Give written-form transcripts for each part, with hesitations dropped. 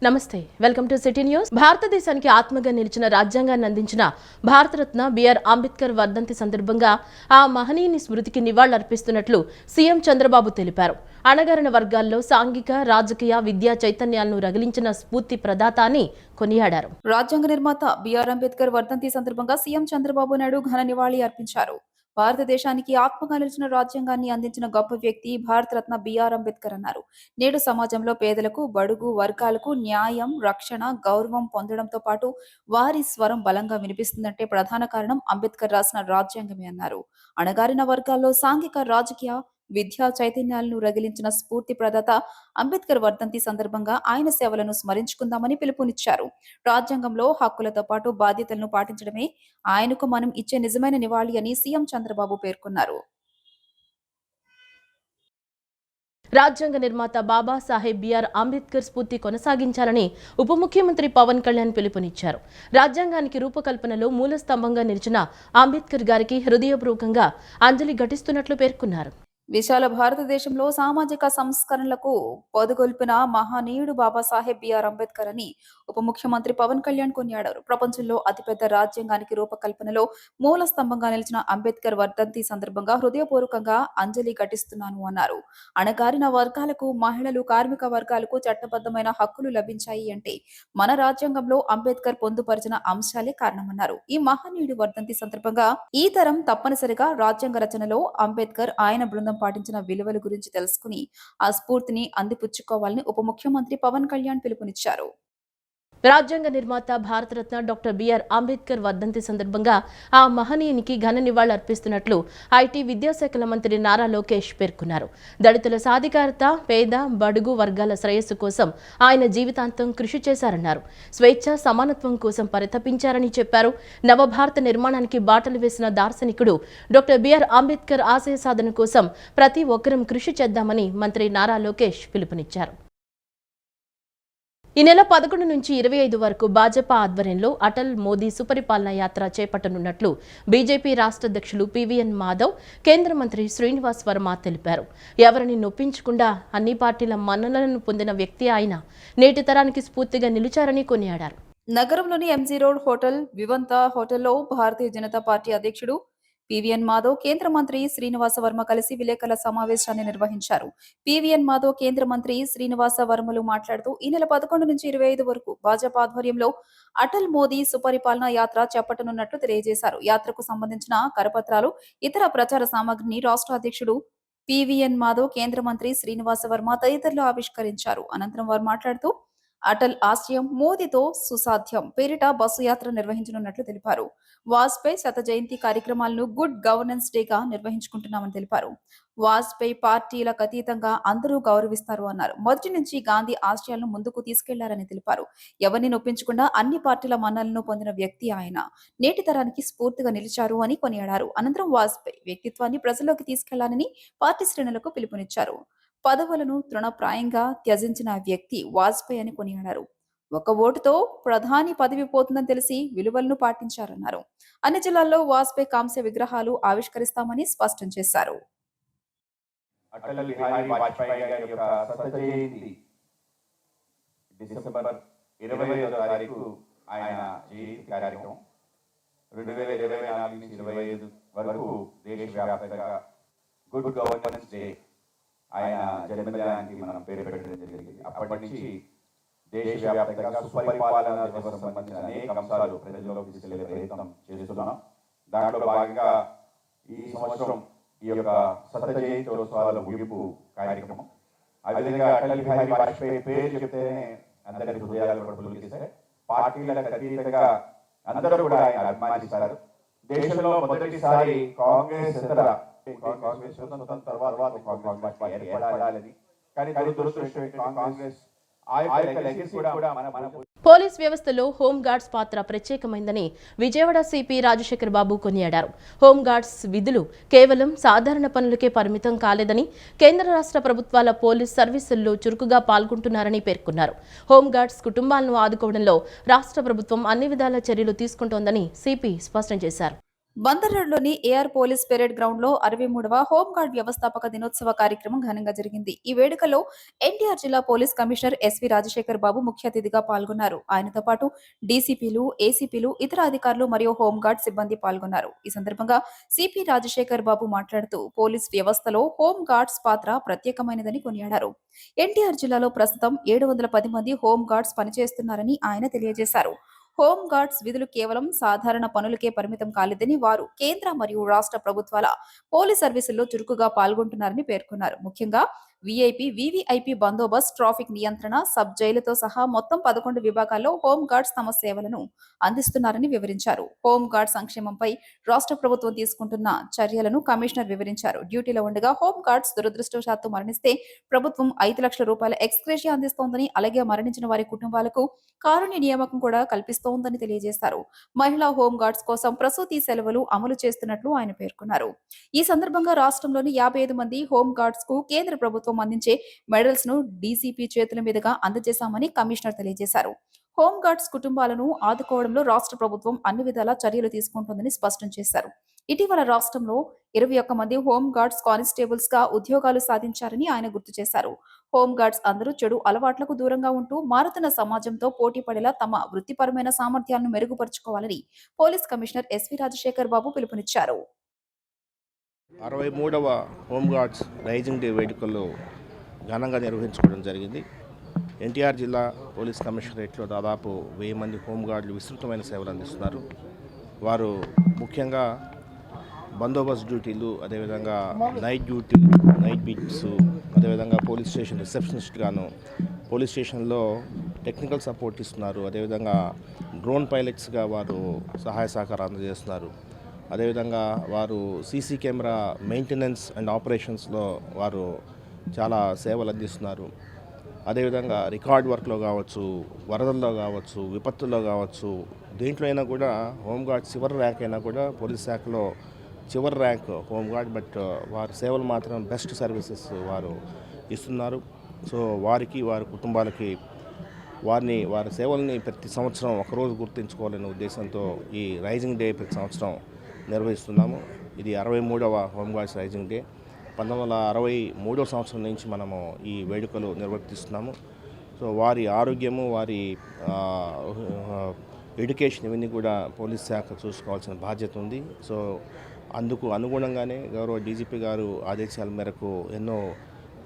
నమస్తే, welcome to city news. భారతదేశానికి ఆత్మగా నిలిచిన రాజ్యాంగాన్ని అందించిన భారతరత్న బిఆర్ అంబేద్కర్ వర్ధంతి సందర్భంగా ఆ మహనీయుని స్మృతికి నివాళులర్పిస్తున్నట్లు సీఎం చంద్రబాబు తెలిపారు. అణగారిన వర్గాల్లో సాంఘిక, రాజకీయ, విద్యా చైతన్యాలను రగిలించిన స్ఫూర్తి ప్రదాత అని కొనియాడారు. రాజ్యాంగ నిర్మాత బిఆర్ అంబేద్కర్ వర్ధంతి సందర్భంగా సీఎం చంద్రబాబు నాయుడు ఘన నివాళి అర్పించారు. భారతదేశానికి ఆత్మగా నిలిచిన రాజ్యాంగాన్ని అందించిన గొప్ప వ్యక్తి భారతరత్న బిఆర్ అంబేద్కర్ అన్నారు. నేడు సమాజంలో పేదలకు, బడుగు వర్గాలకు న్యాయం, రక్షణ, గౌరవం పొందడంతో పాటు వారి స్వరం బలంగా వినిపిస్తుందంటే ప్రధాన కారణం అంబేద్కర్ రాసిన రాజ్యాంగమే అన్నారు. అణగారిన వర్గాల్లో సాంఘిక, రాజకీయ, విద్యా చైతన్యాలను రగిలించిన స్ఫూర్తి ప్రదాత అంబేద్కర్ వర్ధంతి సందర్భంగా ఆయన సేవలను స్మరించుకుందామని పిలుపునిచ్చారు. రాజ్యాంగంలో హక్కులతో పాటు బాధ్యతలను పాటించడమే ఆయనకు మనం ఇచ్చే నిజమైన నివాళి అని సీఎం చంద్రబాబు పేర్కొన్నారు. రాజ్యాంగ నిర్మాత బాబాసాహెబ్ బిఆర్ అంబేద్కర్ స్ఫూర్తి కొనసాగించాలని ఉప ముఖ్యమంత్రి పవన్ కళ్యాణ్ పిలుపునిచ్చారు. రాజ్యాంగానికి రూపకల్పనలో మూల స్తంభంగా నిలిచిన అంబేద్కర్ గారికి హృదయపూర్వకంగా అంజలి ఘటిస్తున్నట్లు పేర్కొన్నారు. విశాల భారతదేశంలో సామాజిక సంస్కరణలకు పొదుగొల్పిన మహనీయుడు బాబాసాహెబ్ బిఆర్ అంబేద్కర్ అని ఉప ముఖ్యమంత్రి పవన్ కళ్యాణ్ కొనియాడారు. ప్రపంచంలో అతిపెద్ద రాజ్యాంగానికి రూపకల్పనలో మూల స్తంభంగా నిలిచిన అంబేద్కర్ వర్ధంతి సందర్భంగా హృదయపూర్వకంగా అంజలి ఘటిస్తున్నాను అన్నారు. అణగారిన వర్గాలకు, మహిళలు, కార్మిక వర్గాలకు చట్టబద్ధమైన హక్కులు లభించాయి అంటే మన రాజ్యాంగంలో అంబేద్కర్ పొందుపరిచిన అంశాలే కారణమన్నారు. ఈ మహనీయుడి వర్ధంతి సందర్భంగా ఈ తరం తప్పనిసరిగా రాజ్యాంగ రచనలో అంబేద్కర్, ఆయన బృందం పాటించిన విలువల గురించి తెలుసుకుని ఆ స్ఫూర్తిని అందిపుచ్చుకోవాలని ఉప ముఖ్యమంత్రి పవన్ కళ్యాణ్ పిలుపునిచ్చారు. రాజ్యాంగ నిర్మాత భారతరత్న డాక్టర్ బిఆర్ అంబేద్కర్ వర్ధంతి సందర్భంగా ఆ మహనీయునికి ఘన నివాళులర్పిస్తున్నట్లు ఐటీ, విద్యాశాఖల మంత్రి నారా లోకేష్ పేర్కొన్నారు. దళితుల సాధికారత, పేద, బడుగు వర్గాల శ్రేయస్సు కోసం ఆయన జీవితాంతం కృషి చేశారన్నారు. స్వేచ్ఛ, సమానత్వం కోసం పరితపించారని చెప్పారు. నవభారత నిర్మాణానికి బాటలు వేసిన దార్శనికుడు డాక్టర్ బిఆర్ అంబేద్కర్ ఆశయ సాధన కోసం ప్రతి ఒక్కరం కృషి చేద్దామని మంత్రి నారా లోకేష్ పిలుపునిచ్చారు. ఈ నెల 11 నుంచి 25 వరకు భాజపా ఆధ్వర్యంలో అటల్ మోదీ సుపరిపాలన యాత్ర చేపట్టనున్నట్లు బీజేపీ రాష్ట్ర అధ్యక్షులు పీవీఎన్ మాధవ్, కేంద్ర మంత్రి శ్రీనివాస్ వర్మ తెలిపారు. ఎవరిని నొప్పించకుండా అన్ని పార్టీల మన్ననలను పొందిన వ్యక్తి ఆయన నేటి తరానికి స్ఫూర్తిగా నిలిచారని కొనియాడారు. నగరంలోని ఎంజీ రోడ్ హోటల్, వివంత హోటల్లో భారతీయ జనతా పార్టీ అధ్యక్షుడు పీవీఎన్ మాధవ్, కేంద్ర మంత్రి శ్రీనివాస వర్మ కలిసి విలేకరుల సమావేశాన్ని నిర్వహించారు. పీవీఎన్ మాధవ్, కేంద్ర మంత్రి శ్రీనివాస వర్మలు మాట్లాడుతూ ఈ నెల 11 నుంచి 25 వరకు భాజపా ఆధ్వర్యంలో అటల్ మోదీ సుపరిపాలన యాత్ర చేపట్టనున్నట్లు తెలియజేశారు. యాత్రకు సంబంధించిన కరపత్రాలు, ఇతర ప్రచార సామగ్రిని రాష్ట్ర అధ్యక్షుడు పీవీఎన్ మాధవ్, కేంద్ర మంత్రి శ్రీనివాస వర్మ తదితరులు ఆవిష్కరించారు. అనంతరం వారు మాట్లాడుతూ అటల్ ఆశయం మోదీతో సుసాధ్యం పేరిట బస్సు యాత్ర నిర్వహించనున్నట్లు తెలిపారు. వాజ్పేయి శత జయంతి కార్యక్రమాలను గుడ్ గవర్నెన్స్ డేగా నిర్వహించుకుంటున్నామని తెలిపారు. వాజ్పేయి పార్టీలకు అతీతంగా అందరూ గౌరవిస్తారు అన్నారు. మొదటి నుంచి గాంధీ ఆశయాలను ముందుకు తీసుకెళ్లారని తెలిపారు. ఎవరిని నొప్పించకుండా అన్ని పార్టీల మన్నలను పొందిన వ్యక్తి ఆయన నేటి తరానికి స్ఫూర్తిగా నిలిచారు అని కొనియాడారు. అనంతరం వాజ్పేయి వ్యక్తిత్వాన్ని ప్రజల్లోకి తీసుకెళ్లాలని పార్టీ శ్రేణులకు పిలుపునిచ్చారు. పదవులను తృణప్రాయంగా త్యజించిన వ్యక్తి వాజ్పేయి అని కొనియాడారు. ఒక ఓటుతో ప్రధాని పదవి పోతుందని తెలిసి విలువలను పాటించారన్నారు. అన్ని జిల్లాల్లో వాజ్పేయి కాంస్య విగ్రహాలు ఆవిష్కరిస్తామని స్పష్టం చేశారు. అటల్ బిహారీ వాజ్పేయి గారి యొక్క శత జయంతి డిసెంబర్ 25వ తారీఖు ఆయన జయంతి కార్యక్రమం 2024 నుంచి 25 వరకు దేశవ్యాప్తంగా గుడ్ గవర్నెన్స్ డే ఆయన జన్మదినానికి మనం పేరు పెట్టడం జరిగింది. అప్పటి నుంచి దేశవ్యాప్తంగా సుపరిపాలన దివస్ సంబంధించిన అనేక అంశాలు ప్రజల్లోకి తీసుకెళ్లే ప్రయత్నం చేస్తున్నాం. దాంట్లో భాగంగా ఈ సంవత్సరం ఈ యొక్క శత జయంత్యోత్సవాల ముగింపు కార్యక్రమం. అదేవిధంగా అటల్ బిహారీ వాజ్పేయి పేరు చెప్తేనే అందరి హృదయాలు కూడా పులకిస్తాయి. పార్టీలకు అతీతంగా అందరూ కూడా ఆయన అభిమానిస్తారు. దేశంలో మొదటిసారి కాంగ్రెస్ తర్వాత ఏర్పడాలని, కానీ దురదృష్టం కాంగ్రెస్ పోలీస్ వ్యవస్థలో హోంగార్డ్స్ పాత్ర ప్రత్యేకమైందని విజయవాడ సిపి రాజశేఖర్ బాబు కొనియాడారు. హోంగార్డ్స్ విధులు కేవలం సాధారణ పనులకే పరిమితం కాలేదని, కేంద్ర రాష్ట్ర ప్రభుత్వాల పోలీస్ సర్వీసుల్లో చురుకుగా పాల్గొంటున్నారని పేర్కొన్నారు. హోంగార్డ్స్ కుటుంబాలను ఆదుకోవడంలో రాష్ట్ర ప్రభుత్వం అన్ని విధాల చర్యలు తీసుకుంటోందని సిపి స్పష్టం చేశారు. బందర్లోని ఏఆర్ పోలీస్ పెరేడ్ గ్రౌండ్ లో 63వ హోంగార్డ్ వ్యవస్థాపక దినోత్సవ కార్యక్రమం ఘనంగా జరిగింది. ఈ వేడుకలో ఎన్టీఆర్ జిల్లా పోలీస్ కమిషనర్ ఎస్వి రాజశేఖర్ బాబు ముఖ్య అతిథిగా పాల్గొన్నారు. ఆయనతో పాటు డీసీపీలు, ఏసీపీలు, ఇతర అధికారులు మరియు హోంగార్డ్ సిబ్బంది పాల్గొన్నారు. ఈ సందర్భంగా సిపి రాజశేఖర్ బాబు మాట్లాడుతూ పోలీస్ వ్యవస్థలో హోంగార్డ్స్ పాత్ర ప్రత్యేకమైనదని కొనియాడారు. ఎన్టీఆర్ జిల్లాలో ప్రస్తుతం 710 మంది హోంగార్డ్స్ పనిచేస్తున్నారని ఆయన తెలియజేశారు. హోం గార్డ్స్ విధులు కేవలం సాధారణ పనులకే పరిమితం కాలేదని, వారు కేంద్ర మరియు రాష్ట్ర ప్రభుత్వాల పోలీస్ సర్వీసుల్లో చురుకుగా పాల్గొంటున్నారని పేర్కొన్నారు. ముఖ్యంగా వీఐపీ, వీవీఐపీ బందోబస్తు, ట్రాఫిక్ నియంత్రణ, సబ్ జైలుతో సహా మొత్తం 11 విభాగాల్లో హోం గార్డ్స్ తమ సేవలను అందిస్తున్నారని వివరించారు. హోం గార్డ్ సంక్షేమంపై రాష్ట్ర ప్రభుత్వం తీసుకుంటున్న చర్యలను కమిషనర్ వివరించారు. డ్యూటీలో ఉండగా హోం గార్డ్స్ దురదృష్టవశాత్తు మరణిస్తే ప్రభుత్వం 5 లక్షల రూపాయల ఎక్స్గ్రేషియా అందిస్తోందని, అలాగే మరణించిన వారి కుటుంబాలకు కారుణ్య నియామకం కూడా కల్పిస్తోందని తెలియజేశారు. మహిళా హోం గార్డ్స్ కోసం ప్రసూతి సెలవులు అమలు చేస్తున్నట్లు ఆయన పేర్కొన్నారు. ఈ సందర్భంగా రాష్ట్రంలోని 55 మంది హోం గార్డ్స్ కు కేంద్ర ప్రభుత్వం అందించే మెడల్స్ ను డీసీపీ చేతుల మీదుగా అందజేశామని కమిషనర్ తెలియజేశారు. హోం గార్డ్స్ కుటుంబాలను ఆదుకోవడంలో రాష్ట్ర ప్రభుత్వం అన్ని విధాల చర్యలు తీసుకుంటోందని స్పష్టం చేశారు. ఇటీవల రాష్ట్రంలో 21 మంది హోం గార్డ్స్ కానిస్టేబుల్స్ గా ఉద్యోగాలు సాధించారని ఆయన గుర్తు చేశారు. హోం గార్డ్స్ అందరూ చెడు అలవాట్లకు దూరంగా ఉంటూ మారుతున్న సమాజంతో పోటీ పడేలా తమ వృత్తిపరమైన సామర్థ్యాలను మెరుగుపరుచుకోవాలని పోలీస్ కమిషనర్ ఎస్వి రాజశేఖర్ బాబు పిలుపునిచ్చారు. 63వ హోంగార్డ్స్ రైజింగ్ డే వేడుకల్లో ఘనంగా నిర్వహించుకోవడం జరిగింది. ఎన్టీఆర్ జిల్లా పోలీస్ కమిషనరేట్లో దాదాపు 1000 మంది హోంగార్డులు విస్తృతమైన సేవలు అందిస్తున్నారు. వారు ముఖ్యంగా బందోబస్తు డ్యూటీలు, అదేవిధంగా నైట్ బీట్స్, అదేవిధంగా పోలీస్ స్టేషన్ రిసెప్షనిస్ట్గాను పోలీస్ స్టేషన్లో టెక్నికల్ సపోర్ట్ ఇస్తున్నారు. అదేవిధంగా డ్రోన్ పైలట్స్గా వారు సహాయ సహకారం అందజేస్తున్నారు. అదేవిధంగా వారు సీసీ కెమెరా మెయింటెనెన్స్ అండ్ ఆపరేషన్స్లో వారు చాలా సేవలు అందిస్తున్నారు. అదేవిధంగా రికార్డ్ వర్క్లో కావచ్చు, వరదల్లో కావచ్చు, విపత్తుల్లో కావచ్చు, దేంట్లో అయినా కూడా హోంగార్డ్ చివరి ర్యాంక్ అయినా కూడా పోలీస్ శాఖలో చివరి ర్యాంక్ హోంగార్డ్. బట్ వారి సేవలు మాత్రం బెస్ట్ సర్వీసెస్ వారు ఇస్తున్నారు. సో వారికి, వారి కుటుంబాలకి వారి సేవల్ని ప్రతి సంవత్సరం ఒకరోజు గుర్తుంచుకోవాలనే ఉద్దేశంతో ఈ రైజింగ్ డే ప్రతి సంవత్సరం నిర్వహిస్తున్నాము. ఇది 63వ హోంగార్డ్స్ రైజింగ్ డే. 1963వ సంవత్సరం నుంచి మనము ఈ వేడుకలు నిర్వర్తిస్తున్నాము. సో వారి ఆరోగ్యము, వారి ఎడ్యుకేషన్ ఇవన్నీ కూడా పోలీస్ శాఖ చూసుకోవాల్సిన బాధ్యత ఉంది. సో అందుకు అనుగుణంగానే గౌరవ డీజీపీ గారు ఆదేశాల మేరకు ఎన్నో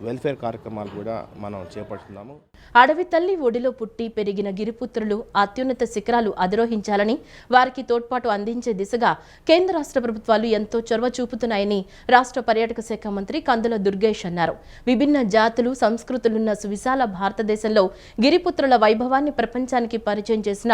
వెల్ఫేర్ కార్యక్రమాలు కూడా మనం చేపడుతున్నాము. అడవి తల్లి ఒడిలో పుట్టి పెరిగిన గిరిపుత్రులు అత్యున్నత శిఖరాలు అధిరోహించాలని, వారికి తోడ్పాటు అందించే దిశగా కేంద్ర రాష్ట్ర ప్రభుత్వాలు ఎంతో చొరవ చూపుతున్నాయని రాష్ట్ర పర్యాటక శాఖ మంత్రి కందుల దుర్గేష్ అన్నారు. విభిన్న జాతులు, సంస్కృతులున్న సువిశాల భారతదేశంలో గిరిపుత్రుల వైభవాన్ని ప్రపంచానికి పరిచయం చేసిన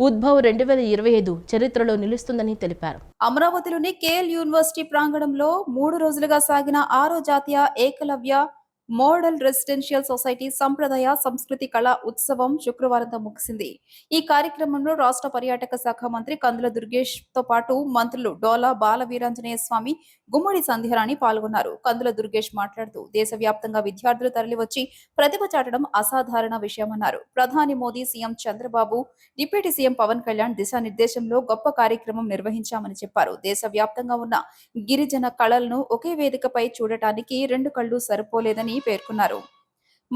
ఉద్భవ్ 2025 చరిత్రలో నిలుస్తుందని తెలిపారు. అమరావతిలోని కేఎల్ యూనివర్సిటీ ప్రాంగణంలో 3 రోజులుగా సాగిన 6వ జాతీయ ఏకలవ్య మోడల్ రెసిడెన్షియల్ సొసైటీ సంప్రదాయ సంస్కృతి కళా ఉత్సవం శుక్రవారంతో ముగిసింది. ఈ కార్యక్రమంలో రాష్ట్ర పర్యాటక శాఖ మంత్రి కందుల దుర్గేష్ తో పాటు మంత్రులు డోలా బాల వీరాంజనేయ స్వామి, గుమ్మడి సంధ్యారాణి పాల్గొన్నారు. కందుల దుర్గేష్ మాట్లాడుతూ దేశవ్యాప్తంగా విద్యార్థులు తరలివచ్చి ప్రతిభ చాటడం అసాధారణ విషయమన్నారు. ప్రధాని Modi, CM Chandrababu, deputy CM Pawan Kalyan దిశానిర్దేశంలో గొప్ప కార్యక్రమం నిర్వహించామని చెప్పారు. దేశవ్యాప్తంగా ఉన్న గిరిజన కళలను ఒకే వేదికపై చూడటానికి 2 కళ్లు సరిపోలేదని పేర్కొన్నారు.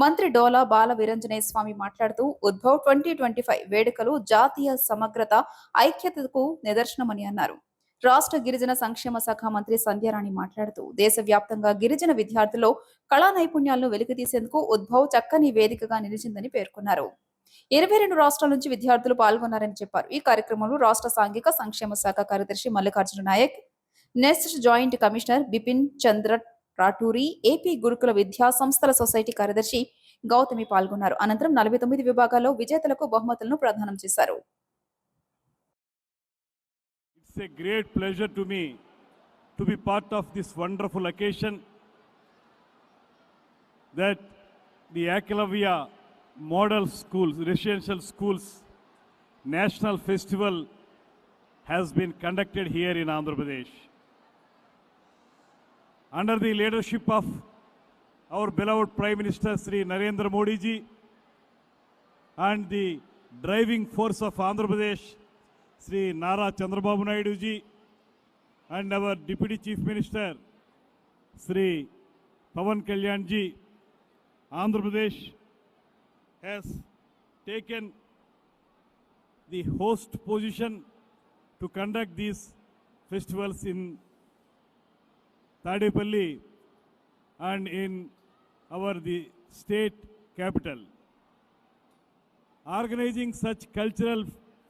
మంత్రి డోలా బాల వీరంజనేయ స్వామి మాట్లాడుతూ ఉద్భవ్ 2025 వేడుకలు జాతీయ సమగ్రత, ఐక్యతకు నిదర్శనమని అన్నారు. రాష్ట్ర గిరిజన సంక్షేమ శాఖ మంత్రి సంధ్యారాణి మాట్లాడుతూ దేశవ్యాప్తంగా గిరిజన విద్యార్థుల్లో కళా నైపుణ్యాలను వెలికితీసేందుకు ఉద్భవ్ చక్కని వేదికగా నిలిచిందని పేర్కొన్నారు. 22 రాష్ట్రాల నుంచి విద్యార్థులు పాల్గొన్నారని చెప్పారు. ఈ కార్యక్రమంలో రాష్ట్ర సాంఘిక సంక్షేమ శాఖ కార్యదర్శి Mallikarjuna Nayak, next joint commissioner Bipin Chandra Raturi, AP గురుకుల విద్యా సంస్థల సొసైటీ కార్యదర్శి గౌతమి పాల్గొన్నారు. అనంతరం 49 విభాగాల్లో విజేతలకు బహుమతులను ప్రదానం చేశారు. It's a great pleasure to me to be part of this wonderful occasion that the Eklavya Model Schools, Residential Schools National Festival has been conducted here in Andhra Pradesh. Under the leadership of our beloved Prime Minister Sri Narendra Modi ji and the driving force of Andhra Pradesh Sri Nara Chandrababu Naidu ji, and our Deputy Chief Minister, Sri Pawan Kalyan ji, Andhra Pradesh has taken the host position to conduct these festivals in Tadepalli and in the state capital. Organizing such cultural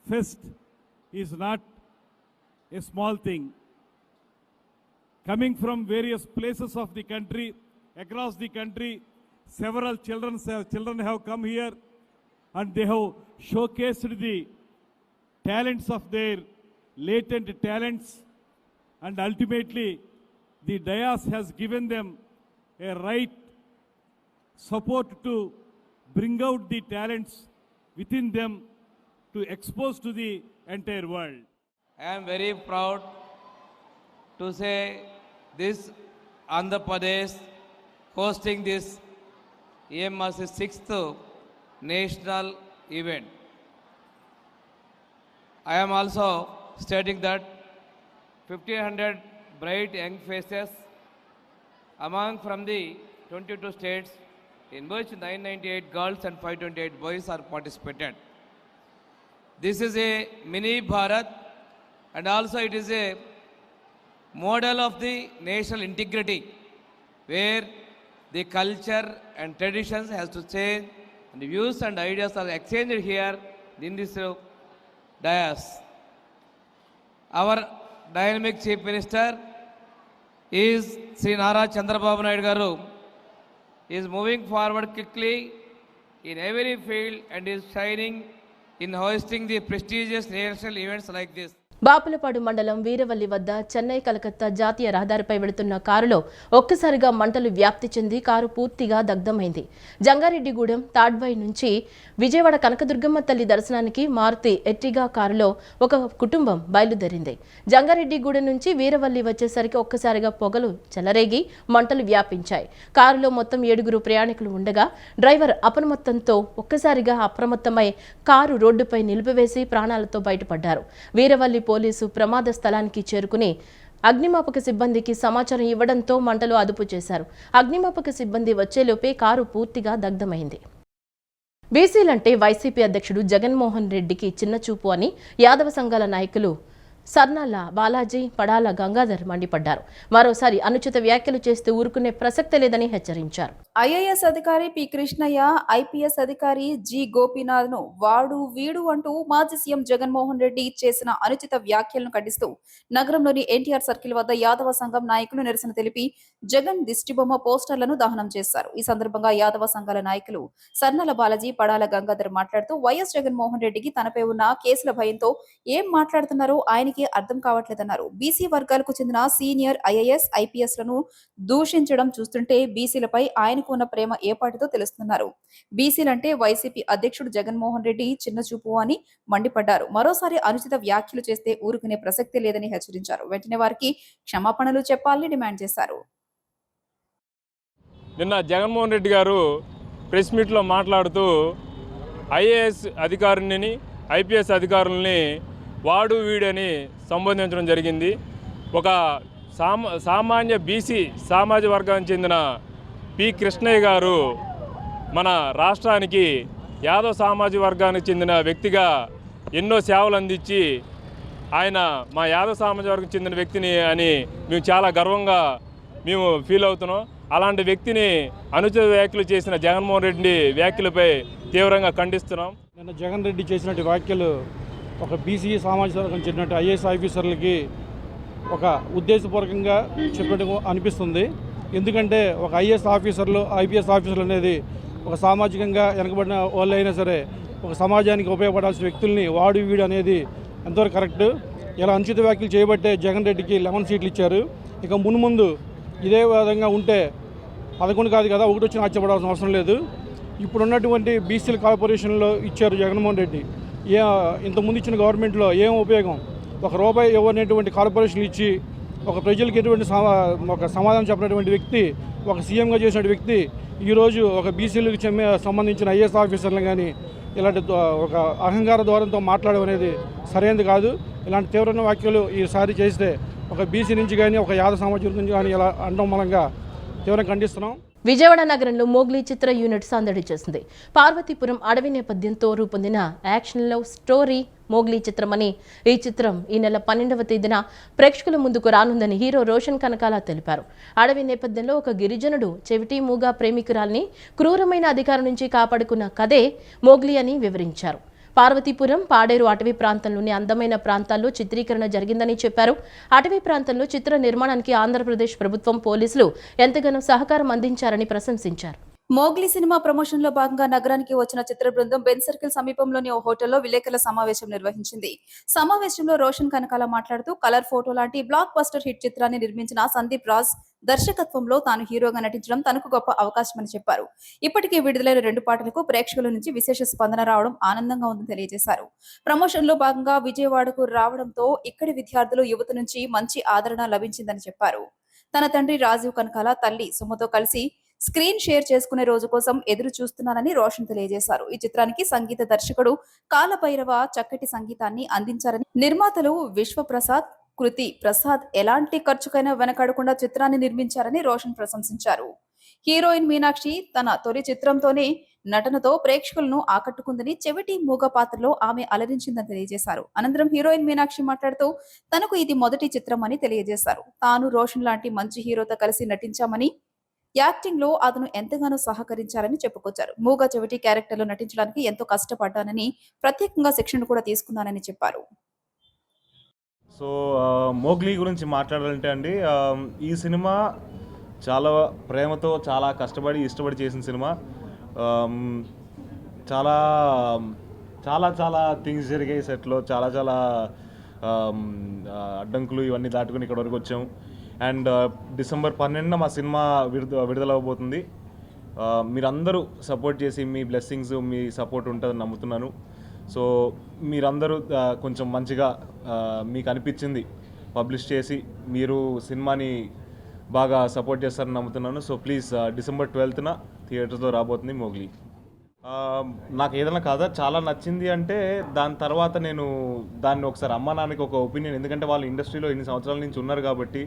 fest is not a small thing. Coming from various places of the country, across the country, several children have come here and they have showcased the talents of their latent talents, and ultimately the dayas has given them a right support to bring out the talents within them to expose to the entire world. I am very proud to say this Andhra Pradesh hosting this EMR's 6th national event. I am also stating that 1,500 bright young faces among from the 22 states, in which 998 girls and 528 boys are participated. This is a mini Bharat, and also it is a model of the national integrity, where the culture and traditions has to change, and the views and ideas are exchanged here in this dais. Our dynamic Chief Minister is Sri Nara Chandrababu Naidu Garu, is moving forward quickly in every field and is shining in hosting the prestigious national events like this. Bapulapadu మండలం వీరవల్లి వద్ద చెన్నై కలకత్తా జాతీయ రహదారిపై వెళుతున్న కారులో ఒక్కసారిగా మంటలు వ్యాప్తి చెంది కారు పూర్తిగా దగ్ధమైంది. జంగారెడ్డిగూడెం తాడ్వాయి నుంచి విజయవాడ కనకదుర్గమ్మ తల్లి దర్శనానికి మారుతి ఎర్టిగా కారులో ఒక కుటుంబం బయలుదేరింది. జంగారెడ్డిగూడెం నుంచి వీరవల్లి వచ్చేసరికి ఒక్కసారిగా పొగలు చెలరేగి మంటలు వ్యాపించాయి. కారులో మొత్తం 7 ప్రయాణికులు ఉండగా డ్రైవర్ అప్రమత్తంతో ఒక్కసారిగా అప్రమత్తమై కారు రోడ్డుపై నిలిపివేసి ప్రాణాలతో బయటపడ్డారు. వీరవల్లి పోలీసు ప్రమాద స్థలానికి చేరుకుని అగ్నిమాపక సిబ్బందికి సమాచారం ఇవ్వడంతో మంటలు అదుపు చేశారు. అగ్నిమాపక సిబ్బంది వచ్చేలోపే కారు పూర్తిగా దగ్ధమైంది. బీసీలంటే వైసీపీ అధ్యక్షుడు జగన్మోహన్ రెడ్డికి చిన్నచూపు అని యాదవ సంఘాల నాయకులు సర్నాల బాలాజీ, పడాల గంగాధర్ మండిపడ్డారు. మరోసారి అనుచిత వ్యాఖ్యలు చేస్తూ ఊరుకునే ప్రసక్తే లేదని హెచ్చరించారు. ఐఏఎస్ అధికారి పి కృష్ణయ్య, ఐపీఎస్ అధికారి జి గోపీనాథ్ ను వాడు వీడు అంటూ మాజీ సీఎం జగన్మోహన్ రెడ్డి చేసిన అనుచిత వ్యాఖ్యలను ఖండిస్తూ నగరంలోని ఎన్టీఆర్ సర్కిల్ వద్ద యాదవ సంఘం నాయకులు నిరసన తెలిపి జగన్ దిష్టిబొమ్మ పోస్టర్లను దహనం చేశారు. ఈ సందర్భంగా యాదవ సంఘాల నాయకులు సర్నాల బాలాజీ, పడాల గంగాధర్ మాట్లాడుతూ వైఎస్ జగన్మోహన్ రెడ్డికి తనపై ఉన్న కేసుల భయంతో ఏం మాట్లాడుతున్నారో ఆయనకి అర్థం కావట్లేదన్నారు. బీసీ వర్గాలకు చెందిన సీనియర్ ఐఏఎస్, ఐపీఎస్ లను దూషించడం చూస్తుంటే బీసీలపై ఆయనకు ఉన్న ప్రేమ ఏపాటితో తెలుస్తున్నారు. బీసీలంటే వైసీపీ అధ్యక్షుడు జగన్మోహన్ రెడ్డి చిన్నచూపు అని మండిపడ్డారు. మరోసారి అనుచిత వ్యాఖ్యలు చేస్తే ఊరుకునే ప్రసక్తే లేదని హెచ్చరించారు. వెంటనే వారికి క్షమాపణలు చెప్పాలని డిమాండ్ చేశారు. నిన్న జగన్మోహన్ రెడ్డి గారు ప్రెస్ మీట్లో మాట్లాడుతూ ఐఏఎస్ అధికారులని, ఐపీఎస్ అధికారులని వాడు వీడని సంబోధించడం జరిగింది. ఒక సామాన్య బీసీ సామాజిక వర్గానికి చెందిన పి కృష్ణయ్య గారు మన రాష్ట్రానికి యాదవ సామాజిక వర్గానికి చెందిన వ్యక్తిగా ఎన్నో సేవలు అందించి ఆయన మా యాదవ సామాజిక వర్గం చెందిన వ్యక్తిని అని మేము చాలా గర్వంగా మేము ఫీల్ అవుతున్నాం. అలాంటి వ్యక్తిని అనుచిత వ్యాఖ్యలు చేసిన జగన్మోహన్ రెడ్డి వ్యాఖ్యలపై తీవ్రంగా ఖండిస్తున్నాం. నిన్న జగన్ రెడ్డి చేసినటువంటి వ్యాఖ్యలు ఒక బీసీ సామాజిక వర్గం చెందినట్టు ఐఏఎస్ ఆఫీసర్లకి ఒక ఉద్దేశపూర్వకంగా చెప్పినట్టు అనిపిస్తుంది. ఎందుకంటే ఒక ఐఏఎస్ ఆఫీసర్లు, ఐపీఎస్ ఆఫీసర్లు అనేది ఒక సామాజికంగా వెనకబడిన వాళ్ళు అయినా సరే ఒక సమాజానికి ఉపయోగపడాల్సిన వ్యక్తుల్ని వాడు వీడు అనేది ఎంతవరకు కరెక్ట్. ఇలా అనుచిత వ్యాఖ్యలు చేయబట్టే జగన్ రెడ్డికి 11 సీట్లు ఇచ్చారు. ఇక మున్ముందు ఇదే విధంగా ఉంటే 11 కాదు కదా 1 వచ్చిన ఆశ్చర్యపడాల్సిన అవసరం లేదు. ఇప్పుడున్నటువంటి బీసీల కార్పొరేషన్లో ఇచ్చారు జగన్మోహన్ రెడ్డి. ఇంతకుముందు ఇచ్చిన గవర్నమెంట్లో ఏం ఉపయోగం? ₹1 ఇవ్వనటువంటి కార్పొరేషన్లు ఇచ్చి ఒక ప్రజలకు ఎటువంటి ఒక సమాధానం చెప్పినటువంటి వ్యక్తి, ఒక సీఎంగా చేసిన వ్యక్తి ఈరోజు ఒక బీసీలకు సంబంధించిన ఐఏఎస్ ఆఫీసర్లు కానీ ఇలాంటి ఒక అహంకార ధోరణితో మాట్లాడడం అనేది సరైనది కాదు. ఇలాంటి తీవ్రమైన వ్యాఖ్యలు ఈసారి చేస్తే ఒక బీసీ నుంచి కానీ ఒక యాదవ సామాజిక నుంచి కానీ ఇలా అనడం మూలంగా తీవ్రంగా ఖండిస్తున్నాం. విజయవాడ నగరంలో మోగ్లీ చిత్ర యూనిట్ సందడి చేసింది. పార్వతీపురం అడవి నేపథ్యంతో రూపొందిన యాక్షన్ లవ్ స్టోరీ మోగ్లీ చిత్రమని ఈ చిత్రం ఈ నెల 12వ తేదీన ప్రేక్షకుల ముందుకు రానుందని హీరో రోషన్ కనకాల తెలిపారు. అడవి నేపథ్యంలో ఒక గిరిజనుడు చెవిటి మూగా ప్రేమికురాల్ని క్రూరమైన అధికారం నుంచి కాపాడుకున్న కథే మోగ్లీ అని వివరించారు. పార్వతీపురం, పాడేరు అటవీ ప్రాంతంలోని అందమైన ప్రాంతాల్లో చిత్రీకరణ జరిగిందని చెప్పారు. అటవీ ప్రాంతంలో చిత్ర నిర్మాణానికి ఆంధ్రప్రదేశ్ ప్రభుత్వం, పోలీసులు ఎంతగానో సహకారం అందించారని ప్రశంసించారు. మోగ్లీ సినిమా ప్రమోషన్ లో భాగంగా నగరానికి వచ్చిన చిత్ర బృందం బెన్ సర్కిల్ సమీపంలోని ఓ హోటల్లో విలేకరుల సమావేశం నిర్వహించింది. సమావేశంలో రోషన్ కనకాల మాట్లాడుతూ కలర్ ఫోటో లాంటి బ్లాక్ బస్టర్ హిట్ చిత్రాన్ని నిర్మించిన సందీప్ రాజ్ దర్శకత్వంలో తాను హీరోగా నటించడం తనకు గొప్ప అవకాశమని చెప్పారు. ఇప్పటికే విడుదలైన 2 పాటలకు ప్రేక్షకుల నుంచి విశేష స్పందన రావడం ఆనందంగా ఉందని తెలియజేశారు. ప్రమోషన్ లో భాగంగా విజయవాడకు రావడంతో ఇక్కడి విద్యార్థులు, యువత నుంచి మంచి ఆదరణ లభించిందని చెప్పారు. తన తండ్రి రాజీవ్ కనకాల, తల్లి సుమతో కలిసి స్క్రీన్ షేర్ చేసుకునే రోజు కోసం ఎదురు చూస్తున్నానని రోషన్ తెలియజేశారు. ఈ చిత్రానికి సంగీత దర్శకుడు కాలభైరవ చక్కటి సంగీతాన్ని అందించారని, నిర్మాతలు విశ్వప్రసాద్, కృతి ప్రసాద్ ఎలాంటి ఖర్చుకైనా వెనకాడకుండా చిత్రాన్ని నిర్మించారని రోషన్ ప్రశంసించారు. హీరోయిన్ మీనాక్షి తన తొలి చిత్రంతోనే నటనతో ప్రేక్షకులను ఆకట్టుకుందని, చెవిటి మూగ పాత్రలో ఆమె అలరించిందని తెలియజేశారు. అనంతరం హీరోయిన్ మీనాక్షి మాట్లాడుతూ తనకు ఇది మొదటి చిత్రం అని తెలియజేశారు. తాను రోషన్ లాంటి మంచి హీరోతో కలిసి నటించామని, యాక్టింగ్ లో అతను ఎంతగానో సహకరించారని చెప్పుకొచ్చారు. మూగ చెవిటి క్యారెక్టర్లో నటించడానికి ఎంతో కష్టపడ్డానని, ప్రత్యేకంగా శిక్షణ కూడా తీసుకున్నానని చెప్పారు. సో మోగ్లీ గురించి మాట్లాడాలంటే అండి, ఈ సినిమా చాలా ప్రేమతో, చాలా కష్టపడి, ఇష్టపడి చేసిన సినిమా. చాలా చాలా చాలా థింగ్స్ జరిగాయి సెట్లో. చాలా చాలా అడ్డంకులు ఇవన్నీ దాటుకుని ఇక్కడ వరకు వచ్చాం. అండ్ డిసెంబర్ 12న మా సినిమా విడుదలవబోతుంది. మీరందరూ సపోర్ట్ చేసి, మీ బ్లెస్సింగ్స్, మీ సపోర్ట్ ఉంటుందని నమ్ముతున్నాను. సో మీరందరూ కొంచెం మంచిగా మీకు అనిపించింది పబ్లిష్ చేసి మీరు సినిమాని బాగా సపోర్ట్ చేస్తారని నమ్ముతున్నాను. సో ప్లీజ్, డిసెంబర్ 12న థియేటర్స్లో రాబోతుంది మోగ్లీ. నాకు ఏదైనా కథ చాలా నచ్చింది అంటే దాని తర్వాత నేను దాన్ని ఒకసారి అమ్మ నాన్నకి ఒక ఒపీనియన్, ఎందుకంటే వాళ్ళు ఇండస్ట్రీలో ఇన్ని సంవత్సరాల నుంచి ఉన్నారు కాబట్టి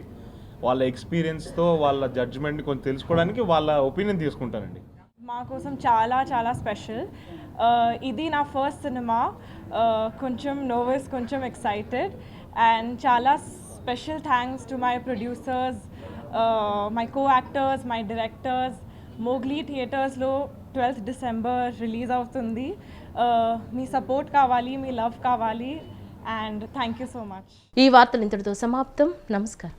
వాళ్ళ ఎక్స్పీరియన్స్తో వాళ్ళ జడ్జ్మెంట్ని కొంచెం తెలుసుకోవడానికి వాళ్ళ ఒపీనియన్ తీసుకుంటానండి. మా కోసం చాలా చాలా స్పెషల్. ఇది నా ఫస్ట్ సినిమా. కొంచెం నర్వస్, కొంచెం ఎక్సైటెడ్. అండ్ చాలా special thanks to my producers, my co actors, my directors. Mowgli థియేటర్స్లో 12th డిసెంబర్ రిలీజ్ అవుతుంది. మీ సపోర్ట్ కావాలి, మీ లవ్ కావాలి. And thank you so much. ఈ వార్తలు ఇంతటితో సమాప్తం. నమస్కారం.